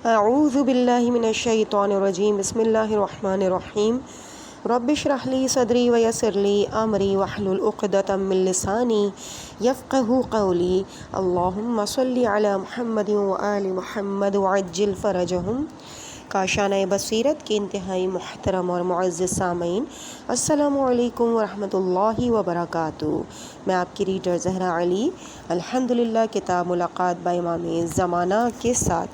اعوذ باللہ من الشیطان الرجیم بسم اللہ الرحمن الرحیم رب اشرح لی صدری ویسر لی امری واحلل عقدۃ من لسانی یفقہوا قولی اللہم صلی علی محمد وآل محمد وعجل فرجہم۔ کاشانہ بصیرت کے انتہائی محترم اور معزز سامعین، السلام علیکم ورحمۃ اللہ وبرکاتہ۔ میں آپ کی ریڈر زہرا علی الحمدللہ کتاب ملاقات با امام زمانہ کے ساتھ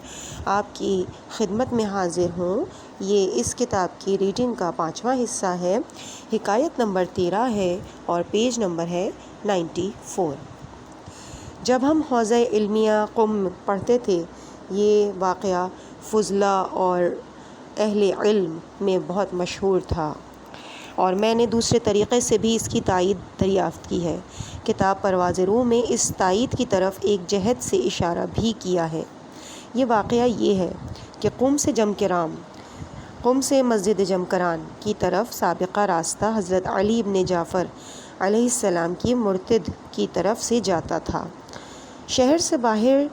آپ کی خدمت میں حاضر ہوں۔ یہ اس کتاب کی ریڈنگ کا 5واں حصہ ہے، حکایت نمبر 13 ہے اور پیج نمبر ہے 94۔ جب ہم حوزہ علمیہ قم پڑھتے تھے، یہ واقعہ فضلہ اور اہل علم میں بہت مشہور تھا، اور میں نے دوسرے طریقے سے بھی اس کی تائید دریافت کی ہے۔ کتاب پرواز روح میں اس تائید کی طرف ایک جہت سے اشارہ بھی کیا ہے۔ یہ واقعہ یہ ہے کہ قم سے مسجد جمکران کی طرف سابقہ راستہ حضرت علی بن جعفر علیہ السلام کی مرتد کی طرف سے جاتا تھا۔ شہر سے باہر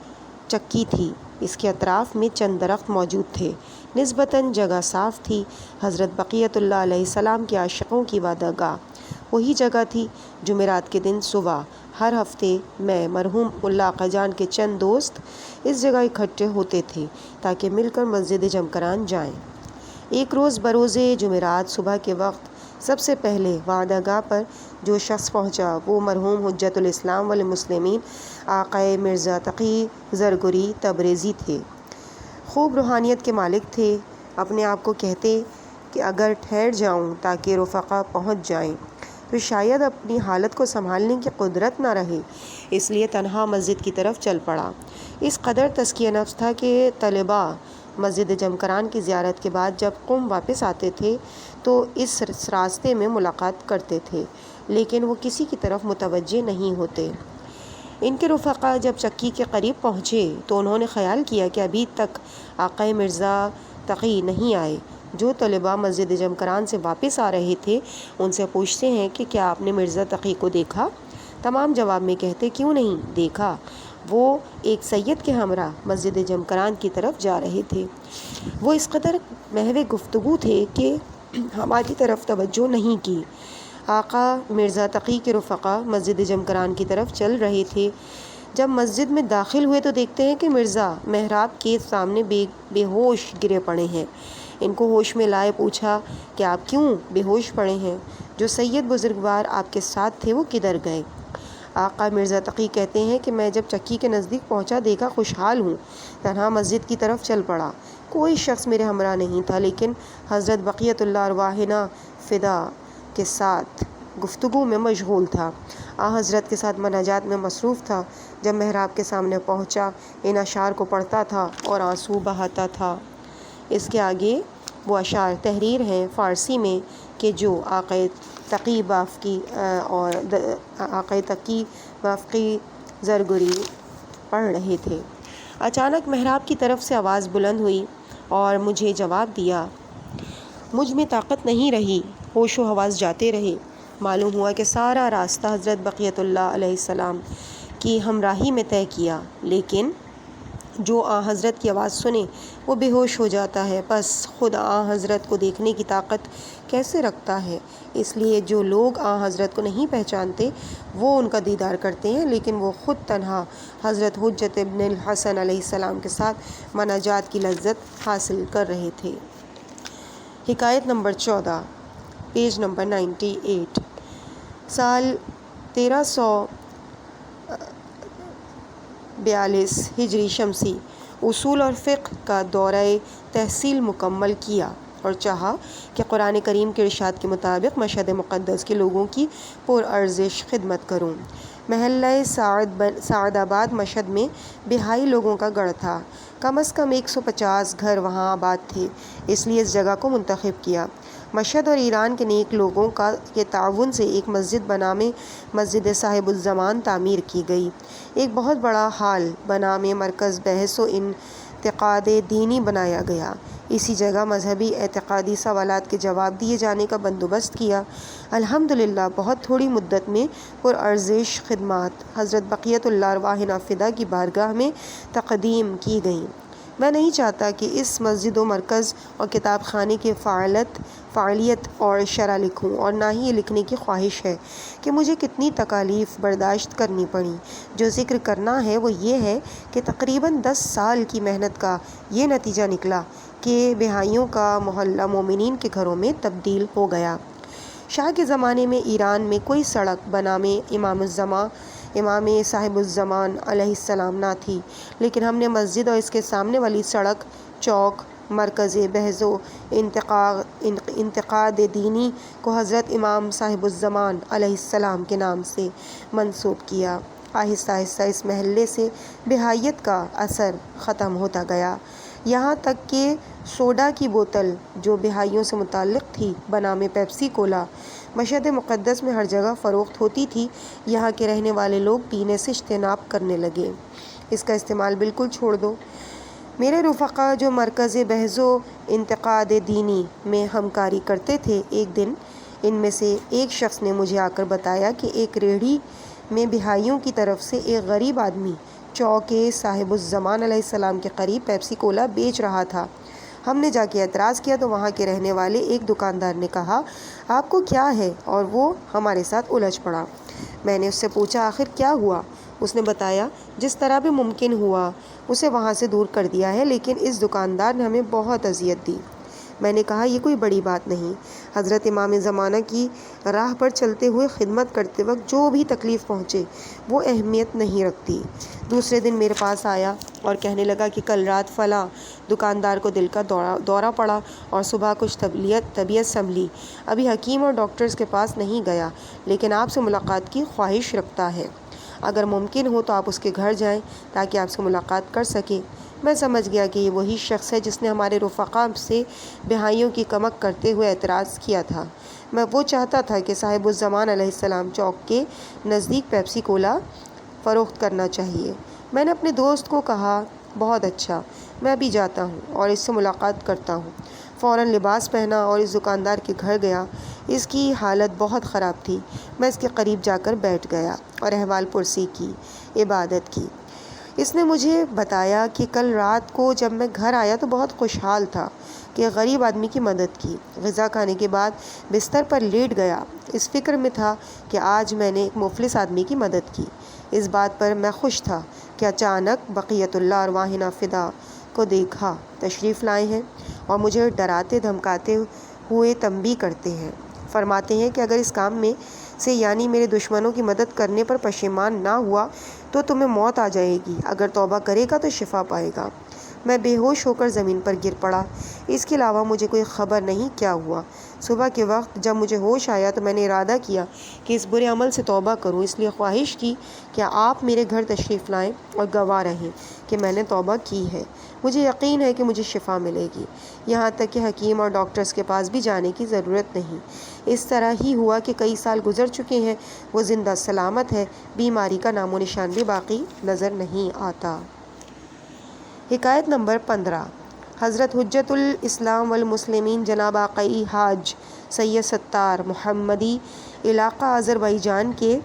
چکی تھی، اس کے اطراف میں چند درخت موجود تھے، نسبتاً جگہ صاف تھی۔ حضرت بقیت اللہ علیہ السلام کے عاشقوں کی وعدہ گاہ وہی جگہ تھی۔ جمعرات کے دن صبح ہر ہفتے میں مرحوم ملا آقا جان کے چند دوست اس جگہ اکٹھے ہوتے تھے تاکہ مل کر مسجد جمکران جائیں۔ ایک روز بروز جمعرات صبح کے وقت سب سے پہلے وعدہ گاہ پر جو شخص پہنچا وہ مرحوم حجت الاسلام والمسلمین آقا مرزا تقی زرگری تبریزی تھے۔ خوب روحانیت کے مالک تھے۔ اپنے آپ کو کہتے کہ اگر ٹھہر جاؤں تاکہ رفقا پہنچ جائیں تو شاید اپنی حالت کو سنبھالنے کی قدرت نہ رہے، اس لیے تنہا مسجد کی طرف چل پڑا۔ اس قدر تزکیہ نفس تھا کہ طلباء مسجد جمکران کی زیارت کے بعد جب قم واپس آتے تھے تو اس راستے میں ملاقات کرتے تھے، لیکن وہ کسی کی طرف متوجہ نہیں ہوتے۔ ان کے رفقا جب چکی کے قریب پہنچے تو انہوں نے خیال کیا کہ ابھی تک آقا مرزا تقی نہیں آئے۔ جو طلباء مسجد جمکران سے واپس آ رہے تھے ان سے پوچھتے ہیں کہ کیا آپ نے مرزا تقی کو دیکھا؟ تمام جواب میں کہتے کیوں نہیں دیکھا، وہ ایک سید کے ہمراہ مسجد جمکران کی طرف جا رہے تھے۔ وہ اس قدر محو گفتگو تھے کہ ہماری طرف توجہ نہیں کی۔ آقا مرزا تقی کے رفقا مسجد جمکران کی طرف چل رہے تھے۔ جب مسجد میں داخل ہوئے تو دیکھتے ہیں کہ مرزا محراب کے سامنے بے ہوش گرے پڑے ہیں۔ ان کو ہوش میں لائے پوچھا کہ آپ کیوں بے ہوش پڑے ہیں؟ جو سید بزرگوار آپ کے ساتھ تھے وہ کدھر گئے؟ آقا مرزا تقی کہتے ہیں کہ میں جب چکی کے نزدیک پہنچا دیکھا خوشحال ہوں، تنہا مسجد کی طرف چل پڑا۔ کوئی شخص میرے ہمراہ نہیں تھا، لیکن حضرت بقیت اللہ ارواحنا فدا کے ساتھ گفتگو میں مشغول تھا۔ حضرت کے ساتھ مناجات میں مصروف تھا۔ جب محراب کے سامنے پہنچا ان اشعار کو پڑھتا تھا اور آنسو بہاتا تھا۔ اس کے آگے وہ اشعار تحریر ہیں فارسی میں کہ جو آقا تقی وافقی زرگری پڑھ رہے تھے۔ اچانک محراب کی طرف سے آواز بلند ہوئی اور مجھے جواب دیا۔ مجھ میں طاقت نہیں رہی، ہوش و حواس جاتے رہے۔ معلوم ہوا کہ سارا راستہ حضرت بقیت اللہ علیہ السلام کی ہمراہی میں طے کیا، لیکن جو حضرت کی آواز سنے وہ بے ہوش ہو جاتا ہے، بس خود حضرت کو دیکھنے کی طاقت کیسے رکھتا ہے؟ اس لیے جو لوگ حضرت کو نہیں پہچانتے وہ ان کا دیدار کرتے ہیں، لیکن وہ خود تنہا حضرت حجت ابن الحسن علیہ السلام کے ساتھ مناجات کی لذت حاصل کر رہے تھے۔ حکایت نمبر 14 پیج نمبر 98۔ سال 1342 ہجری شمسی اصول اور فقہ کا دورہ تحصیل مکمل کیا اور چاہا کہ قرآن کریم کے ارشاد کے مطابق مشہد مقدس کے لوگوں کی پرارزش خدمت کروں۔ محلہ سعد آباد مشہد میں بہائی لوگوں کا گڑھ تھا، کم از کم 150 گھر وہاں آباد تھے، اس لیے اس جگہ کو منتخب کیا۔ مشہد اور ایران کے نیک لوگوں کے تعاون سے ایک مسجد بنام مسجد صاحب الزمان تعمیر کی گئی۔ ایک بہت بڑا ہال بنام مرکز بحث و انتقاد دینی بنایا گیا۔ اسی جگہ مذہبی اعتقادی سوالات کے جواب دیے جانے کا بندوبست کیا۔ الحمدللہ بہت تھوڑی مدت میں پرارزش خدمات حضرت بقیت اللہ ارواحنا فدا کی بارگاہ میں تقدیم کی گئیں۔ میں نہیں چاہتا کہ اس مسجد و مرکز اور کتاب خانے کی فعالیت اور شرح لکھوں، اور نہ ہی یہ لکھنے کی خواہش ہے کہ مجھے کتنی تکالیف برداشت کرنی پڑیں۔ جو ذکر کرنا ہے وہ یہ ہے کہ تقریباً 10 سال کی محنت کا یہ نتیجہ نکلا کہ بہائیوں کا محلہ مومنین کے گھروں میں تبدیل ہو گیا۔ شاہ کے زمانے میں ایران میں کوئی سڑک بنام امام صاحب الزمان علیہ السلام نہ تھی، لیکن ہم نے مسجد اور اس کے سامنے والی سڑک، چوک، مرکز بحث و انتقاد دینی کو حضرت امام صاحب الزمان علیہ السلام کے نام سے منسوب کیا۔ آہستہ آہستہ اس محلے سے بہائیت کا اثر ختم ہوتا گیا، یہاں تک کہ سوڈا کی بوتل جو بہائیوں سے متعلق تھی بنام پیپسی کولا مشہد مقدس میں ہر جگہ فروخت ہوتی تھی، یہاں کے رہنے والے لوگ پینے سے اجتناب کرنے لگے۔ اس کا استعمال بالکل چھوڑ دو۔ میرے رفقا جو مرکز بحث و انتقاد دینی میں ہمکاری کرتے تھے، ایک دن ان میں سے ایک شخص نے مجھے آ کر بتایا کہ ایک ریڑھی میں بہائیوں کی طرف سے ایک غریب آدمی چوک صاحب الزمان علیہ السلام کے قریب پیپسی کولا بیچ رہا تھا۔ ہم نے جا کے اعتراض کیا تو وہاں کے رہنے والے ایک دکاندار نے کہا، آپ کو کیا ہے؟ اور وہ ہمارے ساتھ الجھ پڑا۔ میں نے اس سے پوچھا، آخر کیا ہوا؟ اس نے بتایا، جس طرح بھی ممکن ہوا اسے وہاں سے دور کر دیا ہے، لیکن اس دکاندار نے ہمیں بہت اذیت دی۔ میں نے کہا، یہ کوئی بڑی بات نہیں، حضرت امام زمانہ کی راہ پر چلتے ہوئے خدمت کرتے وقت جو بھی تکلیف پہنچے وہ اہمیت نہیں رکھتی۔ دوسرے دن میرے پاس آیا اور کہنے لگا کہ کل رات فلاں دکاندار کو دل کا دورہ پڑا اور صبح کچھ طبیعت سنبھلی، ابھی حکیم اور ڈاکٹرز کے پاس نہیں گیا، لیکن آپ سے ملاقات کی خواہش رکھتا ہے۔ اگر ممکن ہو تو آپ اس کے گھر جائیں تاکہ آپ سے ملاقات کر سکیں۔ میں سمجھ گیا کہ یہ وہی شخص ہے جس نے ہمارے رفقا سے بہائیوں کی کمک کرتے ہوئے اعتراض کیا تھا۔ میں وہ چاہتا تھا کہ صاحب الزمان علیہ السلام چوک کے نزدیک پیپسی کولا فروخت کرنا چاہیے۔ میں نے اپنے دوست کو کہا، بہت اچھا، میں ابھی جاتا ہوں اور اس سے ملاقات کرتا ہوں۔ فوراً لباس پہنا اور اس دکاندار کے گھر گیا۔ اس کی حالت بہت خراب تھی۔ میں اس کے قریب جا کر بیٹھ گیا اور احوال پرسی کی، عبادت کی۔ اس نے مجھے بتایا کہ کل رات کو جب میں گھر آیا تو بہت خوشحال تھا کہ غریب آدمی کی مدد کی۔ غذا کھانے کے بعد بستر پر لیٹ گیا، اس فکر میں تھا کہ آج میں نے ایک مفلس آدمی کی مدد کی۔ اس بات پر میں خوش تھا کہ اچانک بقیت اللہ ارواحنا فدا کو دیکھا تشریف لائے ہیں اور مجھے ڈراتے دھمکاتے ہوئے تنبیہ کرتے ہیں۔ فرماتے ہیں کہ اگر اس کام میں سے یعنی میرے دشمنوں کی مدد کرنے پر پشیمان نہ ہوا تو تمہیں موت آ جائے گی، اگر توبہ کرے گا تو شفا پائے گا۔ میں بے ہوش ہو کر زمین پر گر پڑا۔ اس کے علاوہ مجھے کوئی خبر نہیں کیا ہوا۔ صبح کے وقت جب مجھے ہوش آیا تو میں نے ارادہ کیا کہ اس برے عمل سے توبہ کروں، اس لیے خواہش کی کہ آپ میرے گھر تشریف لائیں اور گواہ رہیں کہ میں نے توبہ کی ہے۔ مجھے یقین ہے کہ مجھے شفا ملے گی، یہاں تک کہ حکیم اور ڈاکٹرز کے پاس بھی جانے کی ضرورت نہیں۔ اس طرح ہی ہوا کہ کئی سال گزر چکے ہیں، وہ زندہ سلامت ہے، بیماری کا نام و نشان بھی باقی نظر نہیں آتا۔ حکایت نمبر 15۔ حضرت حجت الاسلام والمسلمین جناب آقائی حاج سید ستار محمدی علاقہ آذربائیجان کے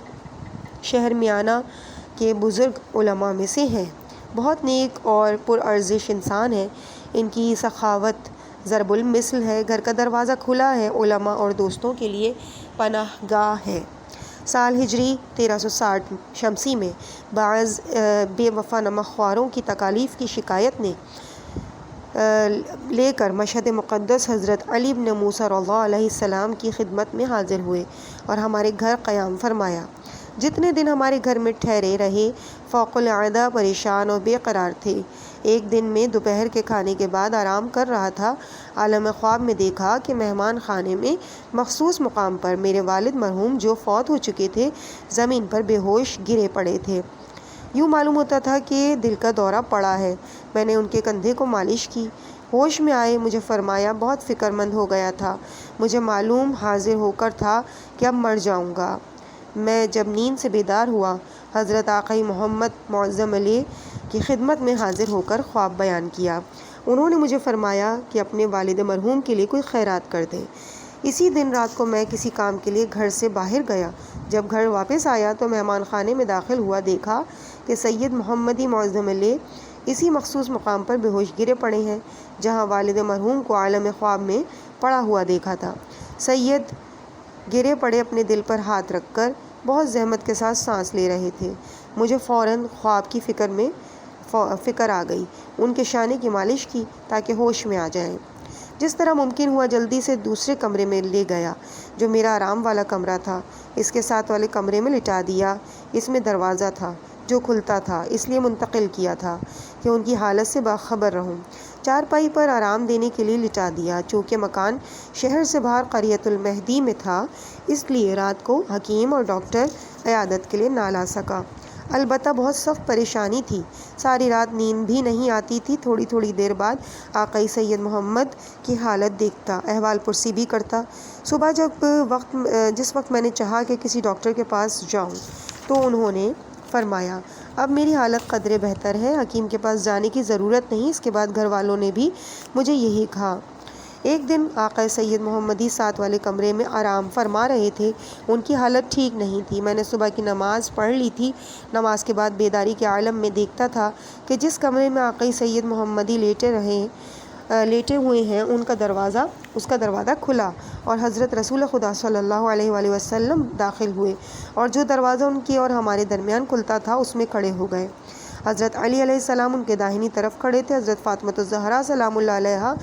شہر میانہ کے بزرگ علماء میں سے ہیں۔ بہت نیک اور پرارزش انسان ہیں۔ ان کی سخاوت ضرب المثل ہے۔ گھر کا دروازہ کھلا ہے، علماء اور دوستوں کے لیے پناہ گاہ ہے۔ سال ہجری 1360 شمسی میں بعض بے وفا نمک خواروں کی تکالیف کی شکایت نے لے کر مشہد مقدس حضرت علی بن موسیٰ رضی اللہ علیہ السلام کی خدمت میں حاضر ہوئے اور ہمارے گھر قیام فرمایا۔ جتنے دن ہمارے گھر میں ٹھہرے رہے فوق العادہ پریشان اور بے قرار تھے۔ ایک دن میں دوپہر کے کھانے کے بعد آرام کر رہا تھا، عالم خواب میں دیکھا کہ مہمان خانے میں مخصوص مقام پر میرے والد مرحوم جو فوت ہو چکے تھے زمین پر بے ہوش گرے پڑے تھے۔ یوں معلوم ہوتا تھا کہ دل کا دورہ پڑا ہے۔ میں نے ان کے کندھے کو مالش کی۔ ہوش میں آئے مجھے فرمایا، بہت فکر مند ہو گیا تھا، مجھے معلوم حاضر ہو کر تھا کہ اب مر جاؤں گا۔ میں جب نیند سے بیدار ہوا، حضرت آقائی محمد معظم علیہ کی خدمت میں حاضر ہو کر خواب بیان کیا۔ انہوں نے مجھے فرمایا کہ اپنے والد مرحوم کے لیے کوئی خیرات کر دیں۔ اسی دن رات کو میں کسی کام کے لیے گھر سے باہر گیا۔ جب گھر واپس آیا تو مہمان خانے میں داخل ہوا، دیکھا کہ سید محمدی معظم علیہ اسی مخصوص مقام پر بے ہوش گرے پڑے ہیں جہاں والد مرحوم کو عالم خواب میں پڑا ہوا دیکھا تھا۔ سید گرے پڑے اپنے دل پر ہاتھ رکھ کر بہت زحمت کے ساتھ سانس لے رہے تھے۔ مجھے فوراً خواب کی فکر آ گئی۔ ان کے شانے کی مالش کی تاکہ ہوش میں آ جائیں۔ جس طرح ممکن ہوا جلدی سے دوسرے کمرے میں لے گیا جو میرا آرام والا کمرہ تھا۔ اس کے ساتھ والے کمرے میں لٹا دیا۔ اس میں دروازہ تھا جو کھلتا تھا، اس لیے منتقل کیا تھا کہ ان کی حالت سے باخبر رہوں۔ چارپائی پر آرام دینے کے لیے لٹا دیا۔ چونکہ مکان شہر سے باہر قریۃ المہدی میں تھا، اس لیے رات کو حکیم اور ڈاکٹر عیادت کے لیے نہ لا سکا۔ البتہ بہت سخت پریشانی تھی۔ ساری رات نیند بھی نہیں آتی تھی۔ تھوڑی تھوڑی دیر بعد آقائی سید محمد کی حالت دیکھتا، احوال پرسی بھی کرتا۔ صبح جس وقت میں نے چاہا کہ کسی ڈاکٹر کے پاس جاؤں تو انہوں نے فرمایا، اب میری حالت قدرے بہتر ہے، حکیم کے پاس جانے کی ضرورت نہیں۔ اس کے بعد گھر والوں نے بھی مجھے یہی کہا۔ ایک دن آقا سید محمدی ساتھ والے کمرے میں آرام فرما رہے تھے۔ ان کی حالت ٹھیک نہیں تھی۔ میں نے صبح کی نماز پڑھ لی تھی۔ نماز کے بعد بیداری کے عالم میں دیکھتا تھا کہ جس کمرے میں آقا سید محمدی لیٹے ہوئے ہیں اس کا دروازہ کھلا اور حضرت رسول خدا صلی اللہ علیہ وآلہ وسلم داخل ہوئے، اور جو دروازہ ان کے اور ہمارے درمیان کھلتا تھا اس میں کھڑے ہو گئے۔ حضرت علی علیہ السلام ان کے داہنی طرف کھڑے تھے۔ حضرت فاطمۃ الزہرا سلام اللہ علیہا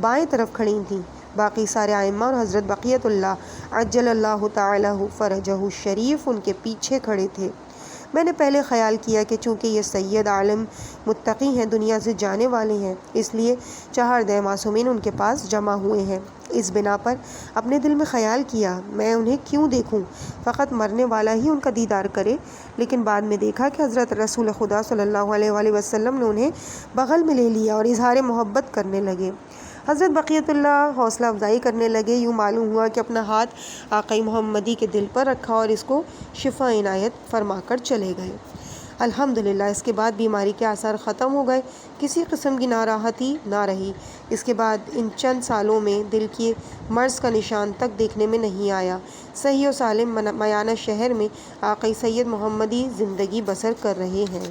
بائیں طرف کھڑی تھیں۔ باقی سارے ائمہ اور حضرت بقیۃ اللہ عجل اللہ تعالی فرجہ الشریف ان کے پیچھے کھڑے تھے۔ میں نے پہلے خیال کیا کہ چونکہ یہ سید عالم متقی ہیں، دنیا سے جانے والے ہیں، اس لیے چہاردہ معصومین ان کے پاس جمع ہوئے ہیں۔ اس بنا پر اپنے دل میں خیال کیا، میں انہیں کیوں دیکھوں، فقط مرنے والا ہی ان کا دیدار کرے۔ لیکن بعد میں دیکھا کہ حضرت رسول خدا صلی اللہ علیہ وآلہ وسلم نے انہیں بغل میں لے لیا اور اظہار محبت کرنے لگے۔ حضرت بقیۃ اللہ حوصلہ افزائی کرنے لگے۔ یوں معلوم ہوا کہ اپنا ہاتھ آقائی محمدی کے دل پر رکھا اور اس کو شفا عنایت فرما کر چلے گئے۔ الحمدللہ اس کے بعد بیماری کے آثار ختم ہو گئے، کسی قسم کی ناراحتی نہ رہی۔ اس کے بعد ان چند سالوں میں دل کی مرض کا نشان تک دیکھنے میں نہیں آیا۔ صحیح و سالم میانہ شہر میں آقائی سید محمدی زندگی بسر کر رہے ہیں۔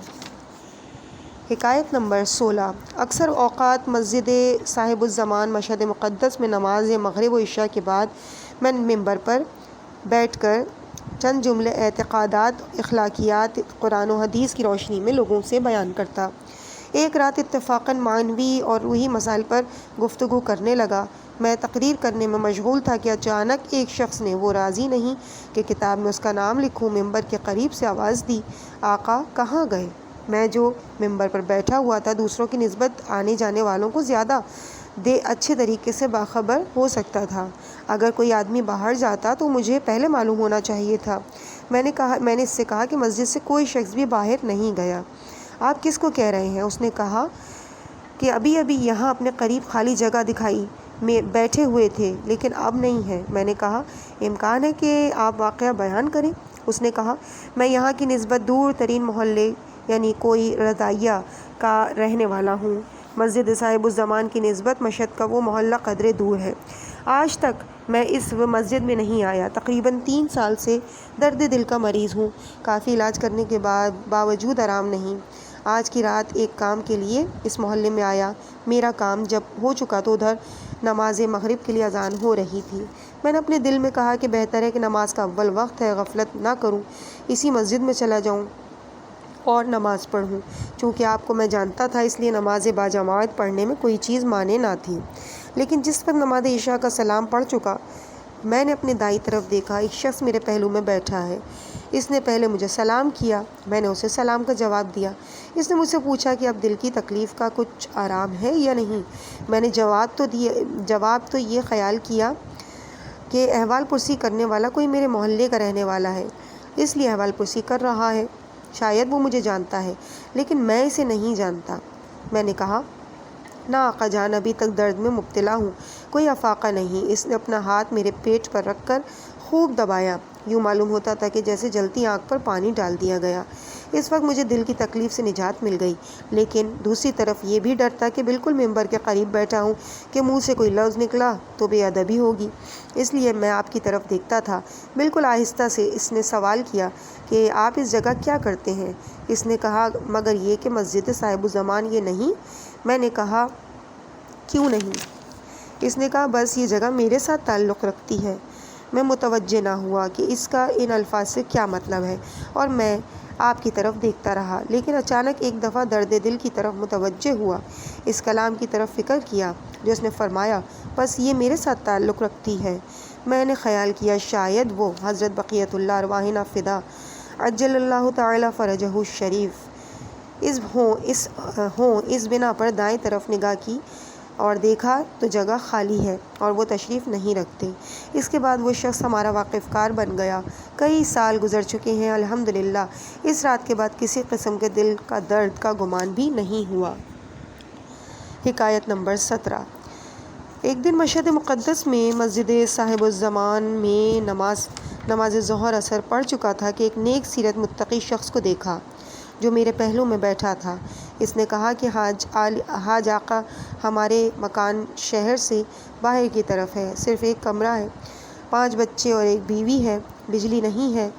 حکایت نمبر 16۔ اکثر اوقات مسجد صاحب الزمان مشہد مقدس میں نماز مغرب و عشاء کے بعد میں ممبر پر بیٹھ کر چند جملے اعتقادات، اخلاقیات، قرآن و حدیث کی روشنی میں لوگوں سے بیان کرتا۔ ایک رات اتفاقاً معنوی اور روحی مسائل پر گفتگو کرنے لگا۔ میں تقریر کرنے میں مشغول تھا کہ اچانک ایک شخص نے، وہ راضی نہیں کہ کتاب میں اس کا نام لکھوں، ممبر کے قریب سے آواز دی، آقا کہاں گئے؟ میں جو ممبر پر بیٹھا ہوا تھا دوسروں کی نسبت آنے جانے والوں کو زیادہ اچھے طریقے سے باخبر ہو سکتا تھا۔ اگر کوئی آدمی باہر جاتا تو مجھے پہلے معلوم ہونا چاہیے تھا۔ میں نے اس سے کہا کہ مسجد سے کوئی شخص بھی باہر نہیں گیا۔ آپ کس کو کہہ رہے ہیں؟ اس نے کہا کہ ابھی یہاں اپنے قریب خالی جگہ دکھائی میں بیٹھے ہوئے تھے لیکن اب نہیں ہے۔ میں نے کہا امکان ہے کہ آپ واقعہ بیان کریں؟ اس نے کہا میں یہاں کی نسبت دور ترین محلے یعنی کوئی رضائیہ کا رہنے والا ہوں۔ مسجد صاحب الزمان کی نسبت مشہد کا وہ محلہ قدرے دور ہے۔ آج تک میں اس مسجد میں نہیں آیا۔ تقریباً 3 سال سے درد دل کا مریض ہوں۔ کافی علاج کرنے کے باوجود آرام نہیں۔ آج کی رات ایک کام کے لیے اس محلے میں آیا۔ میرا کام جب ہو چکا تو ادھر نماز مغرب کے لیے اذان ہو رہی تھی۔ میں نے اپنے دل میں کہا کہ بہتر ہے کہ نماز کا اول وقت ہے، غفلت نہ کروں، اسی مسجد میں چلا جاؤں اور نماز پڑھوں۔ چونکہ آپ کو میں جانتا تھا اس لیے نماز باجماعت پڑھنے میں کوئی چیز مانے نہ تھی۔ لیکن جس وقت نماز عشاء کا سلام پڑھ چکا میں نے اپنے دائیں طرف دیکھا، ایک شخص میرے پہلو میں بیٹھا ہے۔ اس نے پہلے مجھے سلام کیا، میں نے اسے سلام کا جواب دیا۔ اس نے مجھ سے پوچھا کہ اب دل کی تکلیف کا کچھ آرام ہے یا نہیں۔ میں نے جواب تو یہ خیال کیا کہ احوال پرسی کرنے والا کوئی میرے محلے کا رہنے والا ہے، اس لیے احوال پرسی کر رہا ہے۔ شاید وہ مجھے جانتا ہے لیکن میں اسے نہیں جانتا۔ میں نے کہا نہ آقا جان، ابھی تک درد میں مبتلا ہوں، کوئی افاقہ نہیں۔ اس نے اپنا ہاتھ میرے پیٹ پر رکھ کر خوب دبایا یوں معلوم ہوتا تھا کہ جیسے جلتی آنکھ پر پانی ڈال دیا گیا۔ اس وقت مجھے دل کی تکلیف سے نجات مل گئی، لیکن دوسری طرف یہ بھی ڈر تھا کہ بالکل ممبر کے قریب بیٹھا ہوں کہ منہ سے کوئی لفظ نکلا تو بے ادبی ہوگی۔ اس لیے میں آپ کی طرف دیکھتا تھا۔ بالکل آہستہ سے اس نے سوال کیا کہ آپ اس جگہ کیا کرتے ہیں؟ اس نے کہا مگر یہ کہ مسجد صاحب الزمان یہ نہیں۔ میں نے کہا کیوں نہیں؟ اس نے کہا بس یہ جگہ میرے ساتھ تعلق رکھتی ہے۔ میں متوجہ نہ ہوا کہ اس کا ان الفاظ سے کیا مطلب ہے اور میں آپ کی طرف دیکھتا رہا، لیکن اچانک ایک دفعہ درد دل کی طرف متوجہ ہوا۔ اس کلام کی طرف فکر کیا جو اس نے فرمایا بس یہ میرے ساتھ تعلق رکھتی ہے۔ میں نے خیال کیا شاید وہ حضرت بقیت اللہ ارواحنا فدا عجل اللہ تعالی فرجہ الشریف اس بنا پر دائیں طرف نگاہ کی اور دیکھا تو جگہ خالی ہے اور وہ تشریف نہیں رکھتے۔ اس کے بعد وہ شخص ہمارا واقف کار بن گیا۔ کئی سال گزر چکے ہیں، الحمدللہ اس رات کے بعد کسی قسم کے دل کا درد کا گمان بھی نہیں ہوا۔ حکایت نمبر 17۔ ایک دن مشہد مقدس میں مسجد صاحب الزمان میں نماز ظہر اثر پڑ چکا تھا کہ ایک نیک سیرت متقی شخص کو دیکھا جو میرے پہلو میں بیٹھا تھا۔ اس نے کہا کہ حاج آقا ہمارے مکان شہر سے باہر کی طرف ہے، صرف ایک کمرہ ہے، 5 بچے اور ایک بیوی ہے، بجلی نہیں ہے۔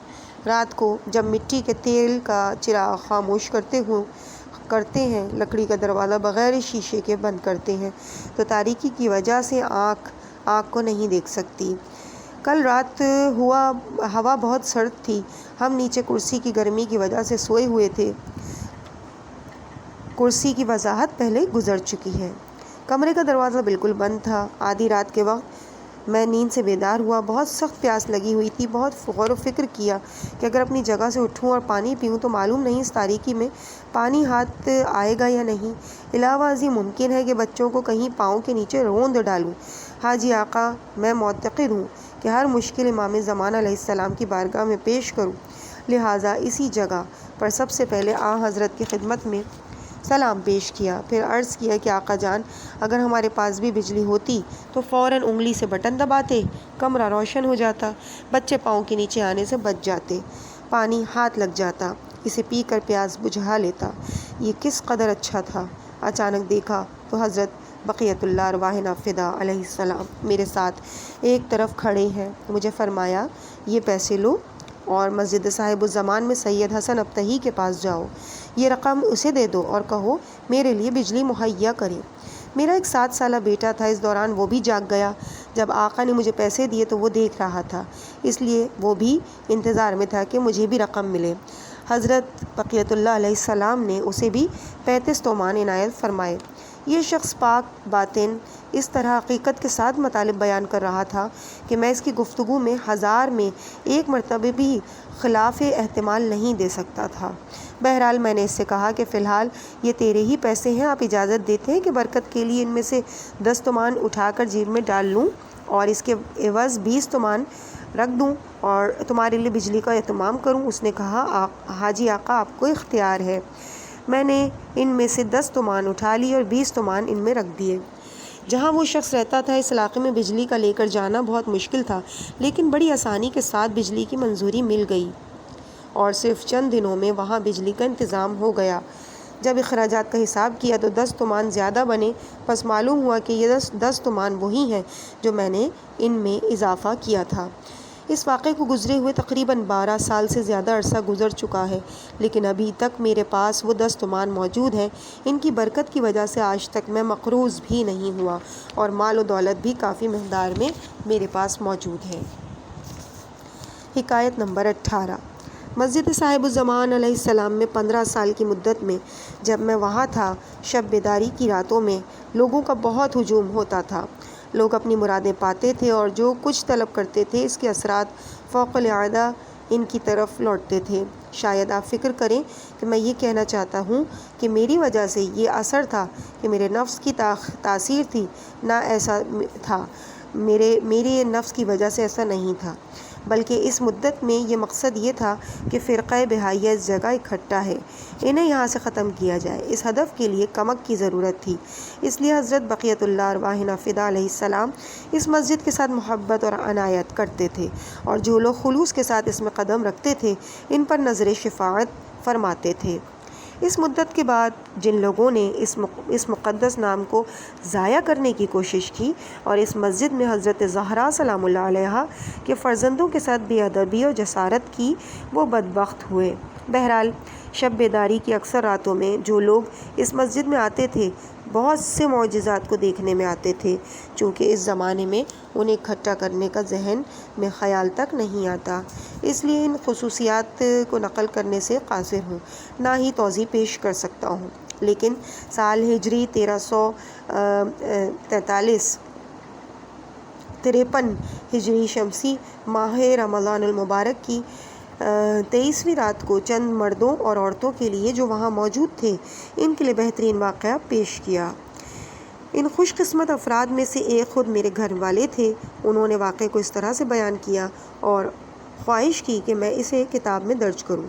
رات کو جب مٹی کے تیل کا چراغ خاموش کرتے ہیں، لکڑی کا دروازہ بغیر شیشے کے بند کرتے ہیں تو تاریکی کی وجہ سے آنکھ کو نہیں دیکھ سکتی۔ کل رات ہوا بہت سرد تھی، ہم نیچے کرسی کی گرمی کی وجہ سے سوئے ہوئے تھے۔ کرسی کی وضاحت پہلے گزر چکی ہے۔ کمرے کا دروازہ بالکل بند تھا۔ آدھی رات کے وقت میں نیند سے بیدار ہوا، بہت سخت پیاس لگی ہوئی تھی، بہت غور و فکر کیا کہ اگر اپنی جگہ سے اٹھوں اور پانی پیوں تو معلوم نہیں اس تاریکی میں پانی ہاتھ آئے گا یا نہیں۔ علاوہ ازیں ممکن ہے کہ بچوں کو کہیں پاؤں کے نیچے روند ڈالوں۔ حاجی آقا میں معتقد ہوں کہ ہر مشکل امام زمان علیہ السلام کی بارگاہ میں پیش کروں، لہٰذا اسی جگہ پر سب سے پہلے حضرت کی خدمت میں سلام پیش کیا، پھر عرض کیا کہ آقا جان اگر ہمارے پاس بھی بجلی ہوتی تو فوراً انگلی سے بٹن دباتے، کمرہ روشن ہو جاتا، بچے پاؤں کے نیچے آنے سے بچ جاتے، پانی ہاتھ لگ جاتا، اسے پی کر پیاس بجھا لیتا۔ یہ کس قدر اچھا تھا۔ اچانک دیکھا تو حضرت بقیت اللہ ارواحنا فدا علیہ السلام میرے ساتھ ایک طرف کھڑے ہیں۔ مجھے فرمایا یہ پیسے لو اور مسجد صاحب الزمان میں سید حسن ابتہی کے پاس جاؤ، یہ رقم اسے دے دو اور کہو میرے لیے بجلی مہیا کرے۔ میرا ایک 7 سالہ بیٹا تھا، اس دوران وہ بھی جاگ گیا۔ جب آقا نے مجھے پیسے دیے تو وہ دیکھ رہا تھا، اس لیے وہ بھی انتظار میں تھا کہ مجھے بھی رقم ملے۔ حضرت بقیت اللہ علیہ السلام نے اسے بھی 35 تومان عنایت فرمائے۔ یہ شخص پاک باطن اس طرح حقیقت کے ساتھ مطالب بیان کر رہا تھا کہ میں اس کی گفتگو میں 1000 میں 1 مرتبہ بھی خلاف احتمال نہیں دے سکتا تھا۔ بہرحال میں نے اس سے کہا کہ فی الحال یہ تیرے ہی پیسے ہیں، آپ اجازت دیتے ہیں کہ برکت کے لیے ان میں سے 10 تومان اٹھا کر جیب میں ڈال لوں اور اس کے عوض 20 تومان رکھ دوں اور تمہارے لیے بجلی کا اہتمام کروں؟ اس نے کہا حاجی آقا آپ کو اختیار ہے۔ میں نے ان میں سے 10 تومان اٹھا لی اور 20 تومان ان میں رکھ دیے۔ جہاں وہ شخص رہتا تھا اس علاقے میں بجلی کا لے کر جانا بہت مشکل تھا، لیکن بڑی آسانی کے ساتھ بجلی کی منظوری مل گئی اور صرف چند دنوں میں وہاں بجلی کا انتظام ہو گیا۔ جب اخراجات کا حساب کیا تو 10 تومان زیادہ بنے، پس معلوم ہوا کہ یہ 10 تومان وہی ہیں جو میں نے ان میں اضافہ کیا تھا۔ اس واقعے کو گزرے ہوئے تقریباً 12 سال سے زیادہ عرصہ گزر چکا ہے، لیکن ابھی تک میرے پاس وہ 10 تومان موجود ہیں۔ ان کی برکت کی وجہ سے آج تک میں مقروض بھی نہیں ہوا اور مال و دولت بھی کافی مقدار میں میرے پاس موجود ہے۔ حکایت نمبر 18۔ مسجد صاحب الزمان علیہ السلام میں 15 سال کی مدت میں جب میں وہاں تھا، شب بیداری کی راتوں میں لوگوں کا بہت ہجوم ہوتا تھا۔ لوگ اپنی مرادیں پاتے تھے اور جو کچھ طلب کرتے تھے اس کے اثرات فوق العادہ ان کی طرف لوٹتے تھے۔ شاید آپ فکر کریں کہ میں یہ کہنا چاہتا ہوں کہ میری وجہ سے یہ اثر تھا کہ میرے نفس کی تاثیر تھی، نہ ایسا تھا، میرے نفس کی وجہ سے ایسا نہیں تھا۔ بلکہ اس مدت میں یہ مقصد یہ تھا کہ فرقہ بہائیہ اس جگہ اکٹھا ہے، انہیں یہاں سے ختم کیا جائے۔ اس ہدف کے لیے کمک کی ضرورت تھی، اس لیے حضرت بقیت اللہ ارواحنا فدا علیہ السلام اس مسجد کے ساتھ محبت اور عنایت کرتے تھے، اور جو لوگ خلوص کے ساتھ اس میں قدم رکھتے تھے ان پر نظر شفاعت فرماتے تھے۔ اس مدت کے بعد جن لوگوں نے اس مقدس نام کو ضائع کرنے کی کوشش کی اور اس مسجد میں حضرت زہرا سلام اللہ علیہا کے فرزندوں کے ساتھ بے ادبی اور جسارت کی، وہ بدبخت ہوئے۔ بہرحال شب بیداری کی اکثر راتوں میں جو لوگ اس مسجد میں آتے تھے بہت سے معجزات کو دیکھنے میں آتے تھے، چونکہ اس زمانے میں انہیں اکٹھا کرنے کا ذہن میں خیال تک نہیں آتا، اس لیے ان خصوصیات کو نقل کرنے سے قاصر ہوں، نہ ہی توضیح پیش کر سکتا ہوں۔ لیکن سال ہجری 1353 ہجری شمسی ماہ رمضان المبارک کی 23ویں رات کو چند مردوں اور عورتوں کے لیے جو وہاں موجود تھے ان کے لیے بہترین واقعہ پیش کیا۔ ان خوش قسمت افراد میں سے ایک خود میرے گھر والے تھے۔ انہوں نے واقعے کو اس طرح سے بیان کیا اور خواہش کی کہ میں اسے کتاب میں درج کروں۔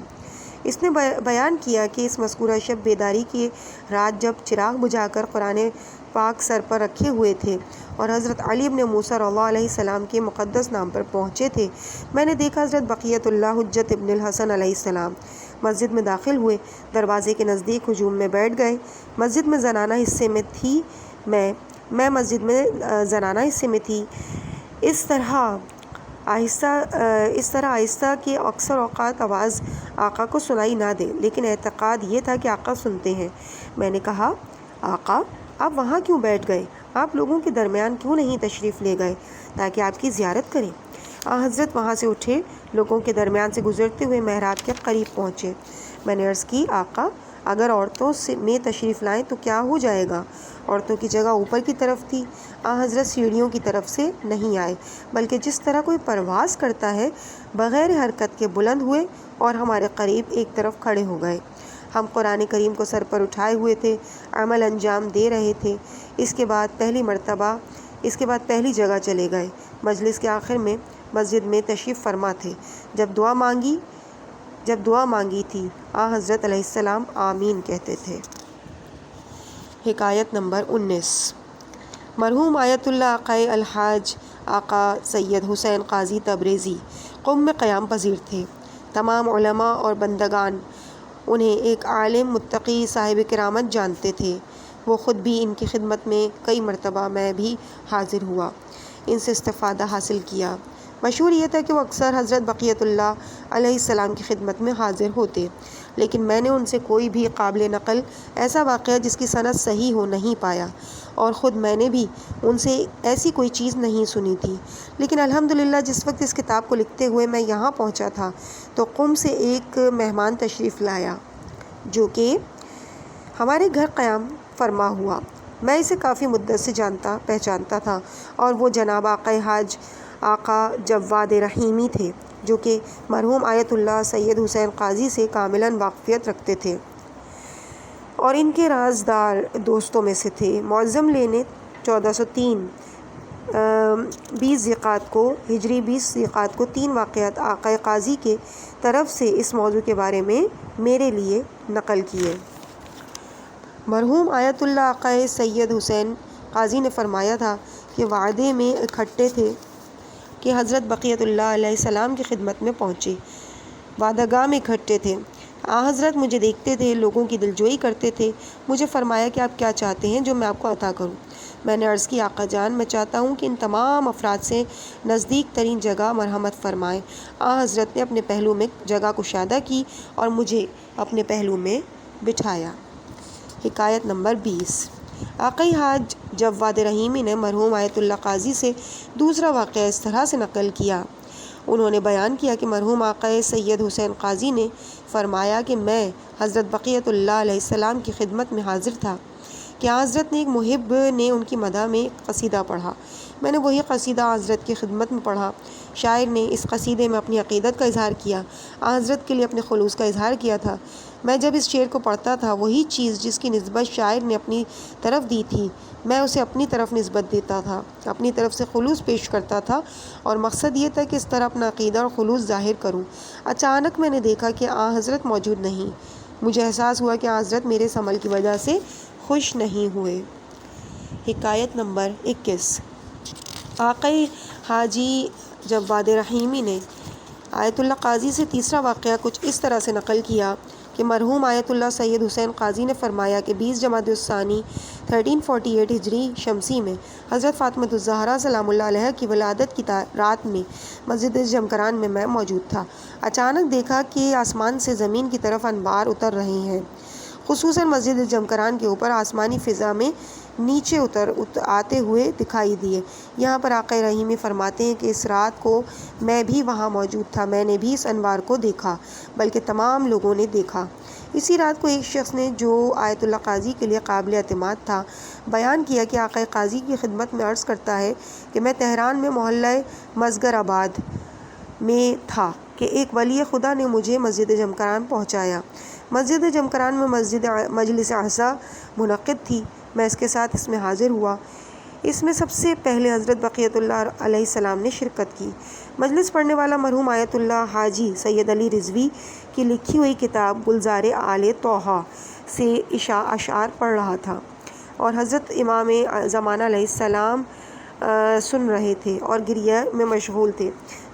اس نے بیان کیا کہ اس مذکورہ شب بیداری کی رات جب چراغ بجھا کر قرآن پاک سر پر رکھے ہوئے تھے اور حضرت علی بن موسیٰ رضی اللہ علیہ السلام کے مقدس نام پر پہنچے تھے، میں نے دیکھا حضرت بقیت اللہ حجت ابن الحسن علیہ السلام مسجد میں داخل ہوئے، دروازے کے نزدیک ہجوم میں بیٹھ گئے۔ مسجد میں زنانہ حصے میں تھی میں مسجد میں زنانہ حصے میں تھی۔ اس طرح آہستہ کہ اکثر اوقات آواز آقا کو سنائی نہ دے، لیکن اعتقاد یہ تھا کہ آقا سنتے ہیں۔ میں نے کہا، آقا آپ وہاں کیوں بیٹھ گئے؟ آپ لوگوں کے درمیان کیوں نہیں تشریف لے گئے تاکہ آپ کی زیارت کریں؟ حضرت وہاں سے اٹھے، لوگوں کے درمیان سے گزرتے ہوئے محراب کے قریب پہنچے۔ میں نے عرض کی، آقا اگر عورتوں میں تشریف لائیں تو کیا ہو جائے گا؟ عورتوں کی جگہ اوپر کی طرف تھی۔ حضرت سیڑھیوں کی طرف سے نہیں آئے، بلکہ جس طرح کوئی پرواز کرتا ہے بغیر حرکت کے بلند ہوئے اور ہمارے قریب ایک طرف کھڑے ہو گئے۔ ہم قرآن کریم کو سر پر اٹھائے ہوئے تھے، عمل انجام دے رہے تھے۔ اس کے بعد پہلی جگہ چلے گئے۔ مجلس کے آخر میں مسجد میں تشریف فرما تھے۔ جب دعا مانگی تھی حضرت علیہ السلام آمین کہتے تھے۔ حکایت نمبر 19۔ مرحوم آیت اللہ آقائے الحاج آقا سید حسین قاضی تبریزی قم میں قیام پذیر تھے۔ تمام علماء اور بندگان انہیں ایک عالم متقی صاحب کرامت جانتے تھے۔ وہ خود بھی ان کی خدمت میں کئی مرتبہ میں بھی حاضر ہوا، ان سے استفادہ حاصل کیا۔ مشہور یہ تھا کہ وہ اکثر حضرت بقیت اللہ علیہ السلام کی خدمت میں حاضر ہوتے، لیکن میں نے ان سے کوئی بھی قابل نقل ایسا واقعہ جس کی سند صحیح ہو نہیں پایا، اور خود میں نے بھی ان سے ایسی کوئی چیز نہیں سنی تھی۔ لیکن الحمدللہ جس وقت اس کتاب کو لکھتے ہوئے میں یہاں پہنچا تھا تو قم سے ایک مہمان تشریف لایا جو کہ ہمارے گھر قیام فرما ہوا۔ میں اسے کافی مدت سے پہچانتا تھا، اور وہ جناب آقا حاج آقا جواد رحیمی تھے، جو کہ مرحوم آیت اللہ سید حسین قاضی سے کاملاً واقفیت رکھتے تھے اور ان کے رازدار دوستوں میں سے تھے۔ معظم لینے 1403 20 ذیقعت کو ہجری 20 ذیقعت کو 3 واقعات آقا قاضی کے طرف سے اس موضوع کے بارے میں میرے لیے نقل کیے۔ مرحوم آیت اللہ آقا سید حسین قاضی نے فرمایا تھا کہ وعدے میں اکٹھے تھے کہ حضرت بقیت اللہ علیہ السلام کی خدمت میں پہنچے، وعدہ گاہ میں اکٹھے تھے۔ حضرت مجھے دیکھتے تھے، لوگوں کی دلجوئی کرتے تھے۔ مجھے فرمایا کہ آپ کیا چاہتے ہیں جو میں آپ کو عطا کروں؟ میں نے عرض کی، آقا جان میں چاہتا ہوں کہ ان تمام افراد سے نزدیک ترین جگہ مرحمت فرمائیں۔ حضرت نے اپنے پہلو میں جگہ کشادہ کی اور مجھے اپنے پہلو میں بٹھایا۔ حکایت نمبر 20۔ آقا حاج جواد رحیمی نے مرحوم آیت اللہ قاضی سے دوسرا واقعہ اس طرح سے نقل کیا۔ انہوں نے بیان کیا کہ مرحوم آقا سید حسین قاضی نے فرمایا کہ میں حضرت بقیت اللہ علیہ السلام کی خدمت میں حاضر تھا کہ حضرت نے ایک محب نے ان کی مدح میں قصیدہ پڑھا۔ میں نے وہی قصیدہ حضرت کی خدمت میں پڑھا۔ شاعر نے اس قصیدے میں اپنی عقیدت کا اظہار کیا، حضرت کے لیے اپنے خلوص کا اظہار کیا تھا۔ میں جب اس شعر کو پڑھتا تھا، وہی چیز جس کی نسبت شاعر نے اپنی طرف دی تھی میں اسے اپنی طرف نسبت دیتا تھا، اپنی طرف سے خلوص پیش کرتا تھا اور مقصد یہ تھا کہ اس طرح اپنا عقیدہ اور خلوص ظاہر کروں۔ اچانک میں نے دیکھا کہ حضرت موجود نہیں۔ مجھے احساس ہوا کہ حضرت میرے اس عمل کی وجہ سے خوش نہیں ہوئے۔ حکایت نمبر 21۔ آقا حاجی جواد رحیمی نے آیت اللہ قاضی سے تیسرا واقعہ کچھ اس طرح سے نقل کیا کہ مرحوم آیت اللہ سید حسین قاضی نے فرمایا کہ 20 جمادی الثانی 1348 ہجری شمسی میں حضرت فاطمۃ الزہرا سلام اللہ علیہ کی ولادت کی رات میں مسجد جمکران میں میں موجود تھا۔ اچانک دیکھا کہ آسمان سے زمین کی طرف انوار اتر رہے ہیں، خصوصاً مسجد جمکران کے اوپر آسمانی فضا میں نیچے آتے ہوئے دکھائی دیے۔ یہاں پر آقا رحیمی فرماتے ہیں کہ اس رات کو میں بھی وہاں موجود تھا، میں نے بھی اس انوار کو دیکھا، بلکہ تمام لوگوں نے دیکھا۔ اسی رات کو ایک شخص نے جو آیت اللہ قاضی کے لیے قابل اعتماد تھا بیان کیا کہ آقا قاضی کی خدمت میں عرض کرتا ہے کہ میں تہران میں محلہ مظگر آباد میں تھا کہ ایک ولی خدا نے مجھے مسجد جمکران پہنچایا۔ مسجد جمکران میں مجلس عزا منعقد تھی، میں اس کے ساتھ اس میں حاضر ہوا۔ اس میں سب سے پہلے حضرت بقیت اللہ علیہ السلام نے شرکت کی۔ مجلس پڑھنے والا مرحوم آیت اللہ حاجی سید علی رضوی کی لکھی ہوئی کتاب گلزار آل طٰہٰ سے اشعار پڑھ رہا تھا اور حضرت امام زمانہ علیہ السلام سن رہے تھے اور گریہ میں مشغول تھے۔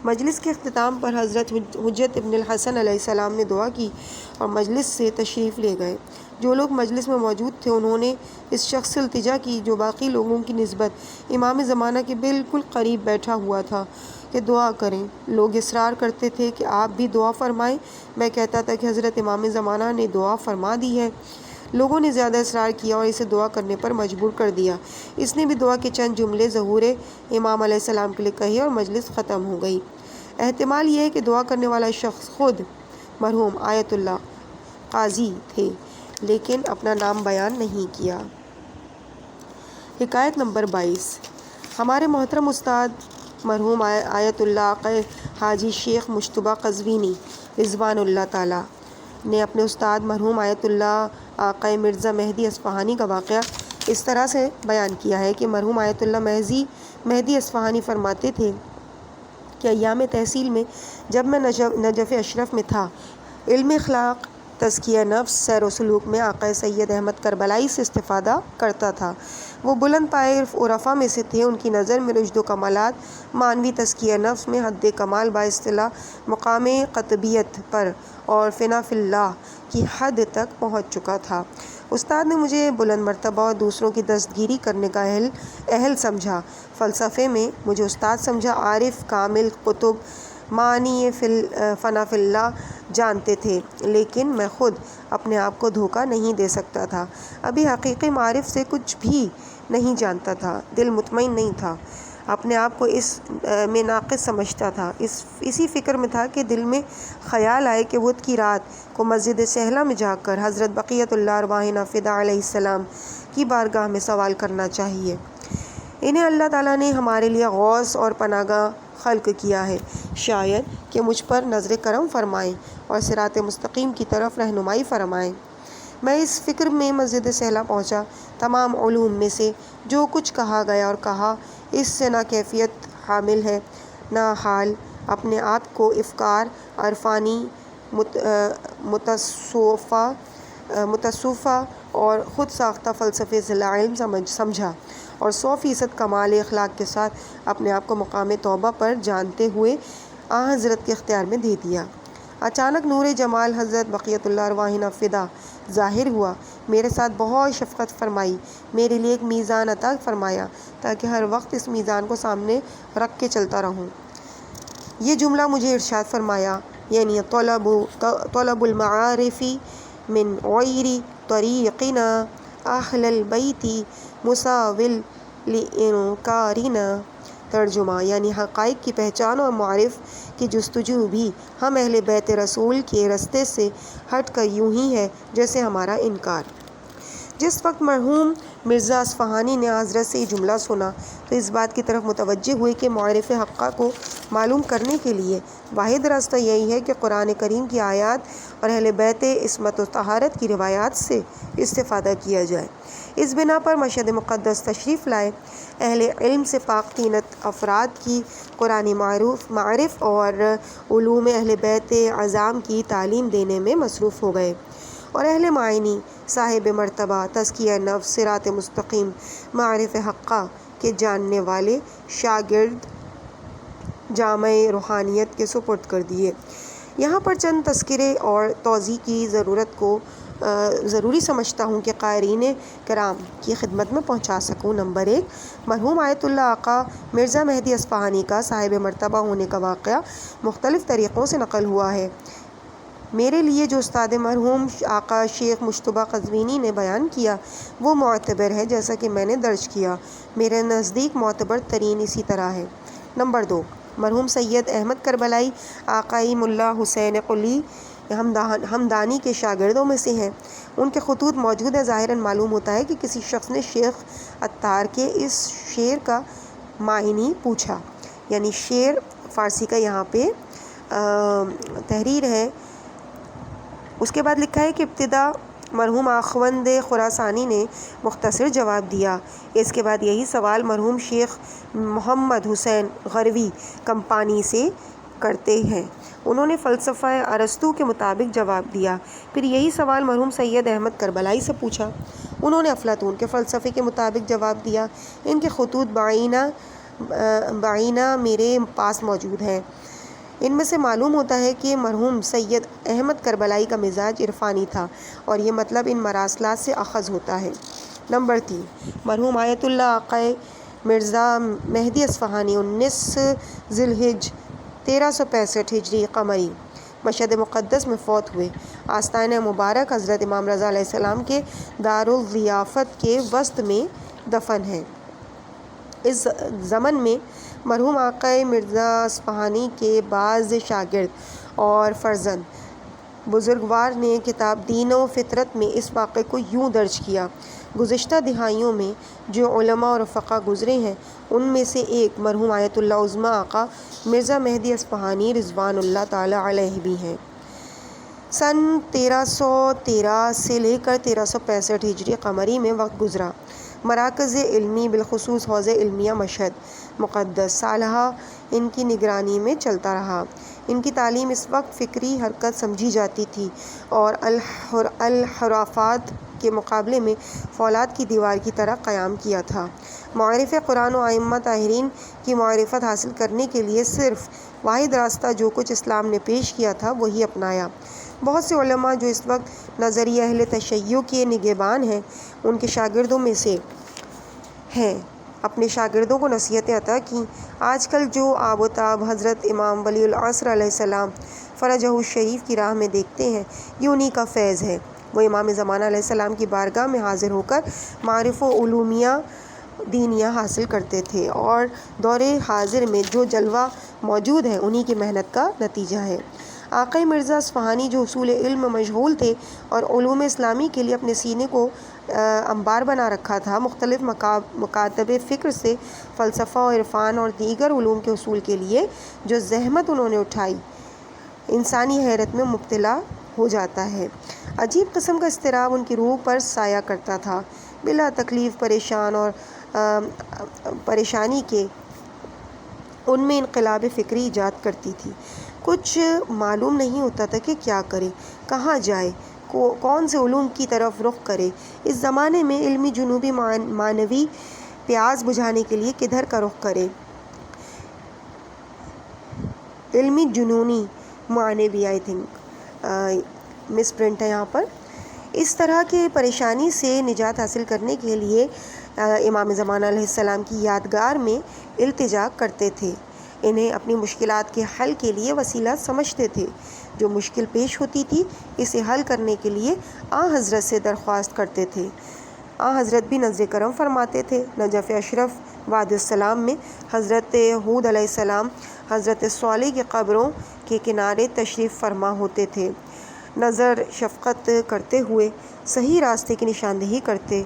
مجلس کے اختتام پر حضرت حجت ابن الحسن علیہ السلام نے دعا کی اور مجلس سے تشریف لے گئے۔ جو لوگ مجلس میں موجود تھے انہوں نے اس شخص سے التجا کی جو باقی لوگوں کی نسبت امام زمانہ کے بالکل قریب بیٹھا ہوا تھا کہ دعا کریں۔ لوگ اصرار کرتے تھے کہ آپ بھی دعا فرمائیں۔ میں کہتا تھا کہ حضرت امام زمانہ نے دعا فرما دی ہے۔ لوگوں نے زیادہ اصرار کیا اور اسے دعا کرنے پر مجبور کر دیا۔ اس نے بھی دعا کے چند جملے ظہور امام علیہ السلام کے لیے کہے اور مجلس ختم ہو گئی۔ احتمال یہ ہے کہ دعا کرنے والا شخص خود مرحوم آیت اللہ قاضی تھے، لیکن اپنا نام بیان نہیں کیا۔ حکایت نمبر 22۔ ہمارے محترم استاد مرحوم آیت اللہ آقا حاجی شیخ مجتبیٰ قزوینی رضوان اللہ تعالیٰ نے اپنے استاد مرحوم آیت اللہ آقا مرزا مہدی اصفہانی کا واقعہ اس طرح سے بیان کیا ہے کہ مرحوم آیت اللہ مہدی اصفہانی فرماتے تھے کہ ایام تحصیل میں جب میں نجف اشرف میں تھا، علم اخلاق، تزکیہ نفس، سیر و سلوک میں آقا سید احمد کربلائی سے استفادہ کرتا تھا۔ وہ بلند پائے عرفا میں سے تھے، ان کی نظر میں رشد و کمالات معنوی تزکیہ نفس میں حد کمال باصطلاح مقام قطبیت پر اور فنا فی اللہ کی حد تک پہنچ چکا تھا۔ استاد نے مجھے بلند مرتبہ اور دوسروں کی دستگیری کرنے کا اہل سمجھا۔ فلسفے میں مجھے استاد سمجھا، عارف، کامل، قطب، معنی فنا فی اللہ جانتے تھے، لیکن میں خود اپنے آپ کو دھوکہ نہیں دے سکتا تھا۔ ابھی حقیقی معارف سے کچھ بھی نہیں جانتا تھا، دل مطمئن نہیں تھا، اپنے آپ کو اس میں ناقص سمجھتا تھا۔ اسی فکر میں تھا کہ دل میں خیال آئے کہ بدھ کی رات کو مسجد سہلہ میں جا کر حضرت بقیت اللہ ارواحنا فدا علیہ السلام کی بارگاہ میں سوال کرنا چاہیے۔ انہیں اللہ تعالیٰ نے ہمارے لیے غوث اور پناہ گاہ خلق کیا ہے، شاید کہ مجھ پر نظر کرم فرمائیں اور صراط مستقیم کی طرف رہنمائی فرمائیں۔ میں اس فکر میں مسجد سہلہ پہنچا۔ تمام علوم میں سے جو کچھ کہا گیا اور کہا اس سے نہ کیفیت حامل ہے نہ حال۔ اپنے آپ کو افکار عرفانی، متصوفہ اور خود ساختہ فلسفے سے لاعلم سمجھا اور 100% کمال اخلاق کے ساتھ اپنے آپ کو مقام توبہ پر جانتے ہوئے حضرت کے اختیار میں دے دیا۔ اچانک نور جمال حضرت بقیت اللہ ارواحنا فدا ظاہر ہوا، میرے ساتھ بہت شفقت فرمائی، میرے لیے ایک میزان عطا فرمایا تاکہ ہر وقت اس میزان کو سامنے رکھ کے چلتا رہوں۔ یہ جملہ مجھے ارشاد فرمایا، یعنی طلب المعارف من غیر طریقنا اہل البیت مساول لانکارنا۔ ترجمہ، یعنی حقائق کی پہچان اور معارف کی جستجو بھی ہم اہل بیت رسول کے رستے سے ہٹ کر یوں ہی ہے جیسے ہمارا انکار۔ جس وقت مرحوم مرزا اصفہانی نے حضرت سے یہ جملہ سنا تو اس بات کی طرف متوجہ ہوئے کہ معارف حقہ کو معلوم کرنے کے لیے واحد راستہ یہی ہے کہ قرآن کریم کی آیات اور اہل بیت عصمت و طہارت کی روایات سے استفادہ کیا جائے۔ اس بنا پر مشہد مقدس تشریف لائے اہل علم سے پاک طینت افراد کی قرآنی معارف اور علوم اہل بیت اعظام کی تعلیم دینے میں مصروف ہو گئے، اور اہل معانی صاحب مرتبہ تزکیہ نفس صراط مستقیم معارف حقہ کے جاننے والے شاگرد جامع روحانیت کے سپرد کر دیے۔ یہاں پر چند تذکرے اور توضیح کی ضروری سمجھتا ہوں کہ قائرین کرام کی خدمت میں پہنچا سکوں۔ نمبر 1، مرحوم آیت اللہ آقا مرزا مہدی اصفہانی کا صاحب مرتبہ ہونے کا واقعہ مختلف طریقوں سے نقل ہوا ہے۔ میرے لیے جو استاد مرحوم آقا شیخ مجتبیٰ قزوینی نے بیان کیا وہ معتبر ہے، جیسا کہ میں نے درج کیا۔ میرے نزدیک معتبر ترین اسی طرح ہے۔ نمبر 2، مرحوم سید احمد کربلائی آقائی ملا حسین قلی ہمدانی کے شاگردوں میں سے ہیں۔ ان کے خطوط موجود ہیں۔ ظاہراً معلوم ہوتا ہے کہ کسی شخص نے شیخ عطار کے اس شعر کا معنی پوچھا، یعنی شعر فارسی کا یہاں پہ تحریر ہے۔ اس کے بعد لکھا ہے کہ ابتدا مرحوم آخوند خراسانی نے مختصر جواب دیا۔ اس کے بعد یہی سوال مرحوم شیخ محمد حسین غروی کمپانی سے کرتے ہیں۔ انہوں نے فلسفہ ارسطو کے مطابق جواب دیا۔ پھر یہی سوال مرحوم سید احمد کربلائی سے پوچھا۔ انہوں نے افلاطون کے فلسفے کے مطابق جواب دیا۔ ان کے خطوط بعینہ میرے پاس موجود ہیں۔ ان میں سے معلوم ہوتا ہے کہ مرحوم سید احمد کربلائی کا مزاج عرفانی تھا، اور یہ مطلب ان مراسلات سے اخذ ہوتا ہے۔ نمبر 3، مرحوم آیت اللہ آقا مرزا مہدی اصفہانی 19 ذی الحجہ 1365 ہجری قمری مشہد مقدس میں فوت ہوئے۔ آستانہ مبارک حضرت امام رضا علیہ السلام کے دارالضیافت کے وسط میں دفن ہے۔ اس ضمن میں مرحوم آقا مرزا اصفہانی کے بعض شاگرد اور فرزند بزرگوار نے کتاب دین و فطرت میں اس واقعے کو یوں درج کیا: گزشتہ دہائیوں میں جو علماء اور فقہ گزرے ہیں ان میں سے ایک مرحوم آیت اللہ عظمیٰ آقا مرزا مہدی اصفہانی رضوان اللہ تعالی علیہ بھی ہیں۔ سن 1313 سے لے کر 1365 ہجری قمری میں وقت گزرا۔ مراکز علمی بالخصوص حوزہ علمیہ مشہد مقدس سالہا ان کی نگرانی میں چلتا رہا۔ ان کی تعلیم اس وقت فکری حرکت سمجھی جاتی تھی اور الحرافات کے مقابلے میں فولاد کی دیوار کی طرح قیام کیا تھا۔ معارف قرآن و ائمہ طاہرین کی معرفت حاصل کرنے کے لیے صرف واحد راستہ جو کچھ اسلام نے پیش کیا تھا وہی اپنایا۔ بہت سے علماء جو اس وقت نظریہ اہل تشیع کے نگہبان ہیں ان کے شاگردوں میں سے ہیں، اپنے شاگردوں کو نصیحتیں عطا کیں۔ آج کل جو آب و تاب حضرت امام ولی العصر علیہ السلام فرجہ الشریف کی راہ میں دیکھتے ہیں یہ انہی کا فیض ہے۔ وہ امام زمانہ علیہ السلام کی بارگاہ میں حاضر ہو کر معارف و علومیہ دینیہ حاصل کرتے تھے، اور دور حاضر میں جو جلوہ موجود ہے انہی کی محنت کا نتیجہ ہے۔ آقا مرزا اصفہانی جو اصول علم مشغول تھے اور علوم اسلامی کے لیے اپنے سینے کو انبار بنا رکھا تھا، مختلف مکاتب فکر سے فلسفہ و عرفان اور دیگر علوم کے حصول کے لیے جو زحمت انہوں نے اٹھائی، انسانی حیرت میں مبتلا ہو جاتا ہے۔ عجیب قسم کا اضطراب ان کی روح پر سایہ کرتا تھا، بلا تکلیف پریشانی کے ان میں انقلاب فکری ایجاد کرتی تھی۔ کچھ معلوم نہیں ہوتا تھا کہ کیا کرے، کہاں جائے، کون سے علوم کی طرف رخ کرے۔ اس زمانے میں علمی جنوبی معنوی پیاس بجھانے کے لیے کدھر کا رخ کرے۔ علمی جنونی معنوی مس پرنٹ ہے یہاں پر۔ اس طرح کے پریشانی سے نجات حاصل کرنے کے لیے امام زمانہ علیہ السلام کی یادگار میں التجا کرتے تھے، انہیں اپنی مشکلات کے حل کے لیے وسیلہ سمجھتے تھے۔ جو مشکل پیش ہوتی تھی اسے حل کرنے کے لیے حضرت سے درخواست کرتے تھے۔ حضرت بھی نظر کرم فرماتے تھے۔ نجف اشرف وادی السلام میں حضرت ہود علیہ السلام حضرت صالح کی قبروں کے کنارے تشریف فرما ہوتے تھے۔ نظر شفقت کرتے ہوئے صحیح راستے کی نشاندہی کرتے۔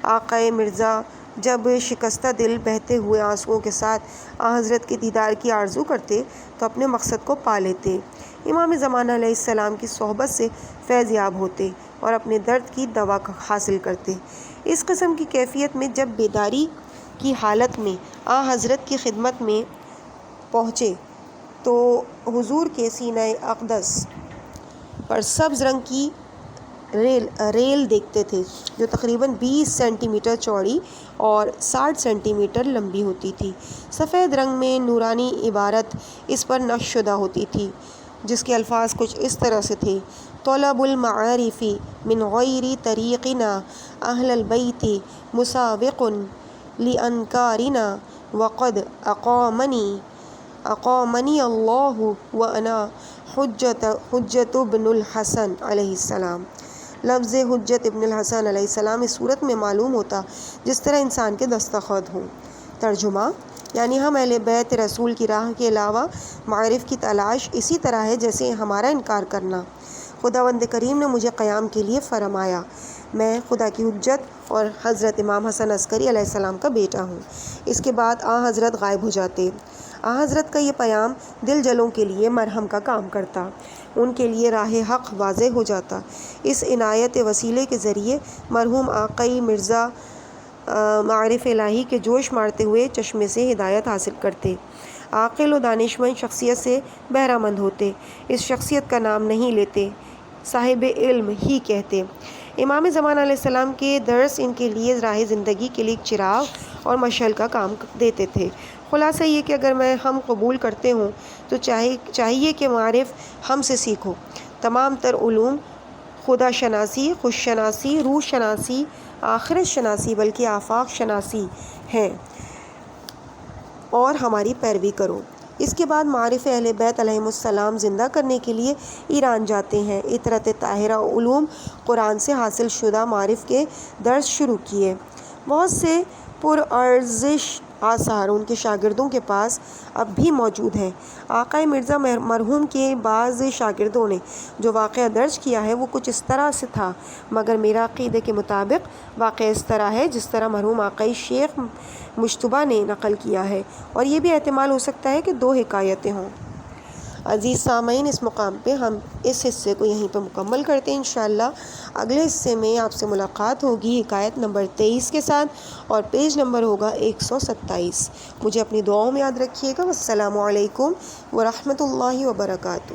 آقا مرزا جب شکستہ دل بہتے ہوئے آنسوؤں کے ساتھ حضرت کے دیدار کی آرزو کرتے تو اپنے مقصد کو پا لیتے، امام زمانہ علیہ السلام کی صحبت سے فیض یاب ہوتے اور اپنے درد کی دوا حاصل کرتے۔ اس قسم کی کیفیت میں جب بیداری کی حالت میں حضرت کی خدمت میں پہنچے تو حضور کے سینہ اقدس پر سبز رنگ کی ریل دیکھتے تھے جو تقریباً 20 سینٹی میٹر چوڑی اور 60 سینٹی میٹر لمبی ہوتی تھی۔ سفید رنگ میں نورانی عبارت اس پر نقش شدہ ہوتی تھی جس کے الفاظ کچھ اس طرح سے تھے: طلب المعارف من غیر طریقنا اہل البیت مسابق لانکارنا وقد اقامنی اللہ وانا حجت ابن الحسن علیہ السلام۔ لفظ حجت ابن الحسن علیہ السلام اس صورت میں معلوم ہوتا جس طرح انسان کے دستخط ہوں۔ ترجمہ: یعنی ہم اہل بیت رسول کی راہ کے علاوہ معارف کی تلاش اسی طرح ہے جیسے ہمارا انکار کرنا۔ خداوند کریم نے مجھے قیام کے لیے فرمایا، میں خدا کی حجت اور حضرت امام حسن عسکری علیہ السلام کا بیٹا ہوں۔ اس کے بعد حضرت غائب ہو جاتے۔ حضرت کا یہ پیام دل جلوں کے لیے مرہم کا کام کرتا، ان کے لیے راہ حق واضح ہو جاتا۔ اس عنایت وسیلے کے ذریعے مرحوم آقائی مرزا معارف الہی کے جوش مارتے ہوئے چشمے سے ہدایت حاصل کرتے، عاقل و دانشمند شخصیت سے بہرہ مند ہوتے۔ اس شخصیت کا نام نہیں لیتے، صاحب علم ہی کہتے۔ امام زمانہ علیہ السلام کے درس ان کے لیے راہ زندگی کے لیے ایک چراغ اور مشعل کا کام دیتے تھے۔ خلاصہ یہ کہ اگر ہم قبول کرتے ہوں تو چاہیے کہ معارف ہم سے سیکھو۔ تمام تر علوم خدا شناسی، خوش شناسی، روح شناسی، آخرت شناسی بلکہ آفاق شناسی ہیں اور ہماری پیروی کرو۔ اس کے بعد معارف اہل بیت علیہم السلام زندہ کرنے کے لیے ایران جاتے ہیں۔ اطرت طاہرہ علوم قرآن سے حاصل شدہ معارف کے درس شروع کیے۔ بہت سے پرارزش آثار ان کے شاگردوں کے پاس اب بھی موجود ہیں۔ آقا مرزا مرحوم کے بعض شاگردوں نے جو واقعہ درج کیا ہے وہ کچھ اس طرح سے تھا، مگر میرا عقیدے کے مطابق واقعہ اس طرح ہے جس طرح مرحوم آقائی شیخ مجتبیٰ نے نقل کیا ہے، اور یہ بھی احتمال ہو سکتا ہے کہ 2 حکایتیں ہوں۔ عزیز سامعین، اس مقام پہ ہم اس حصے کو یہیں پہ مکمل کرتے ہیں۔ انشاءاللہ اگلے حصے میں آپ سے ملاقات ہوگی حکایت نمبر 23 کے ساتھ، اور پیج نمبر ہوگا 127۔ مجھے اپنی دعاؤں میں یاد رکھیے گا۔ والسلام علیکم ورحمۃ اللہ وبرکاتہ۔